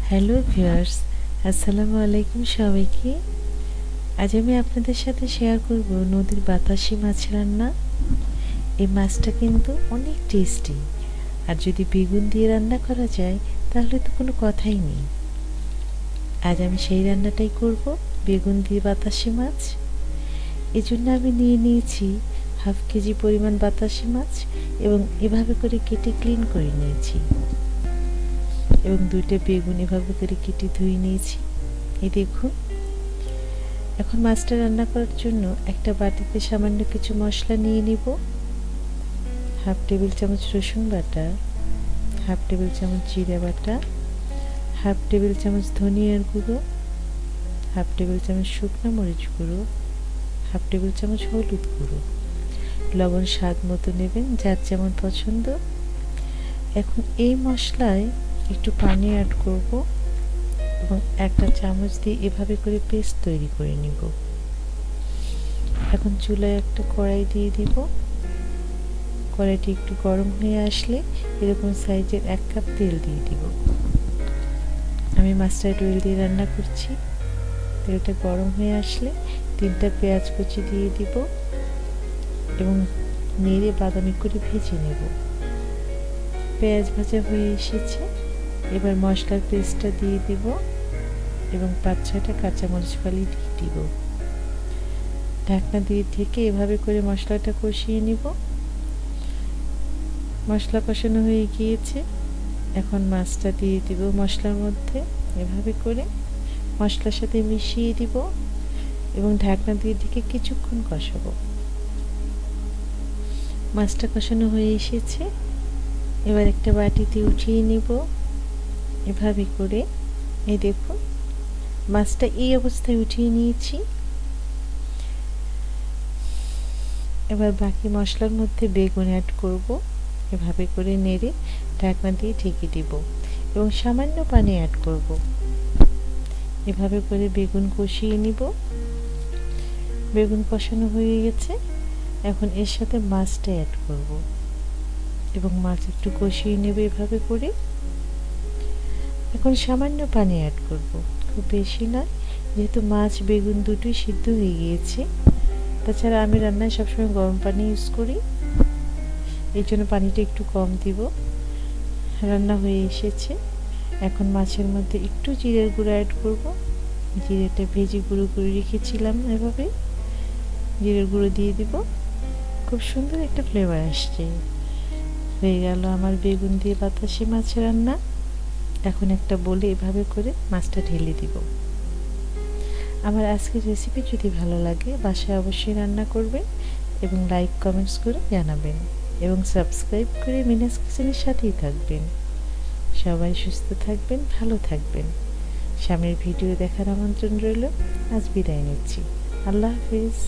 Hello viewers, আসসালামু আলাইকুম সবাইকে। আজ আমি আপনাদের সাথে শেয়ার করব নদীর বাতাসি মাছ রান্না। এই মাছটা কিন্তু অনেক টেস্টি, আর যদি বেগুন দিয়ে রান্না করা যায় তাহলে তো কোনো কথাই নেই। আজ আমি সেই রান্নাটাই করব, বেগুন দিয়ে বাতাসি মাছ। এজন্য আমি নিয়ে নিয়েছি হাফ কেজি পরিমাণ বাতাসি মাছ এবং এভাবে করে কেটে ক্লিন করে নিয়েছি, এবং দুইটা বেগুন এভাবে করে কেটে ধুয়ে নিয়েছি। এই দেখুন, এখন মাছটা রান্না করার জন্য একটা বাটিতে সামান্য কিছু মশলা নিয়ে নিব। হাফ টেবিল চামচ রসুন বাটা, হাফ টেবিল চামচ জিরা বাটা, হাফ টেবিল চামচ ধনিয়ার গুঁড়ো, হাফ টেবিল চামচ শুকনো মরিচ গুঁড়ো, হাফ টেবিল চামচ হলুদ গুঁড়ো। লবণ স্বাদ মতো নেবেন, যার যেমন পছন্দ। এখন এই মশলায় একটু পানি অ্যাড করব এবং একটা চামচ দিয়ে এভাবে করে পেস্ট তৈরি করে নিব। এখন চুলায় একটা কড়াই দিয়ে দিব। কড়াইটি একটু গরম হয়ে আসলে এরকম সাইজের 1 কাপ তেল দিয়ে দিব। আমি মাস্টার্ড অয়েল দিয়ে রান্না করছি। তেলটা গরম হয়ে আসলে 3টা পেঁয়াজ কুচি দিয়ে দিব এবং নেড়ে বাদামি করে ভেজে নেব। পেঁয়াজ ভাজা হয়ে এসেছে, এবার মশলার পেস্টটা দিয়ে দিব এবং 5-6টা কাঁচামরিচ ফালি দিয়ে দিব। ঢাকনা দিয়ে ঢেকে এভাবে করে মশলাটা কষিয়ে নিব। মশলা কষানো হয়ে গিয়েছে, এখন মাছটা দিয়ে দিব মশলার মধ্যে। এভাবে করে মশলার সাথে মিশিয়ে দিব এবং ঢাকনা দিয়ে ঢেকে কিছুক্ষণ কষাবো। মাছটা কষানো হয়ে এসেছে, এবার একটা বাটিতে উঠিয়ে নিব। এভাবে করে এই দেখুন, মাছটা এই অবস্থায় উঠিয়ে নিয়েছি। এবার বাকি মশলার মধ্যে বেগুন অ্যাড করব। এভাবে করে নেড়ে ঢাকনা দিয়ে ঢেকে দিব এবং সামান্য পানি অ্যাড করব। এভাবে করে বেগুন কষিয়ে নিব। বেগুন কষানো হয়ে গেছে, এখন এর সাথে মাছটা অ্যাড করব এবং মাছ একটু কষিয়ে নেব এভাবে করে। এখন সামান্য পানি অ্যাড করব, খুব বেশি নয়, যেহেতু মাছ বেগুন দুটোই সিদ্ধ হয়ে গিয়েছে। তাছাড়া আমি রান্নায় সবসময় গরম পানি ইউজ করি, এই জন্য পানিটা একটু কম দিব। রান্না হয়ে এসেছে, এখন মাছের মধ্যে একটু জিরের গুঁড়ো অ্যাড করব। জিরেটা ভেজে গুঁড়ো করে রেখেছিলাম, এভাবে জিরের গুঁড়ো দিয়ে দিব। খুব সুন্দর একটা ফ্লেভার আসছে। হয়ে গেল আমার বেগুন দিয়ে বাতাসি মাছ রান্না। এখন একটা বলে এভাবে করে মাছটা ঢেলে দিব। আমার আজকের রেসিপি যদি ভালো লাগে বাসায় অবশ্যই রান্না করবেন এবং লাইক কমেন্টস করে জানাবেন এবং সাবস্ক্রাইব করে মিনাস কিচেনের সাথেই থাকবেন। সবাই সুস্থ থাকবেন, ভালো থাকবেন। সামনের ভিডিও দেখার আমন্ত্রণ রইল। আজ বিদায় নিচ্ছি। আল্লাহ হাফিজ।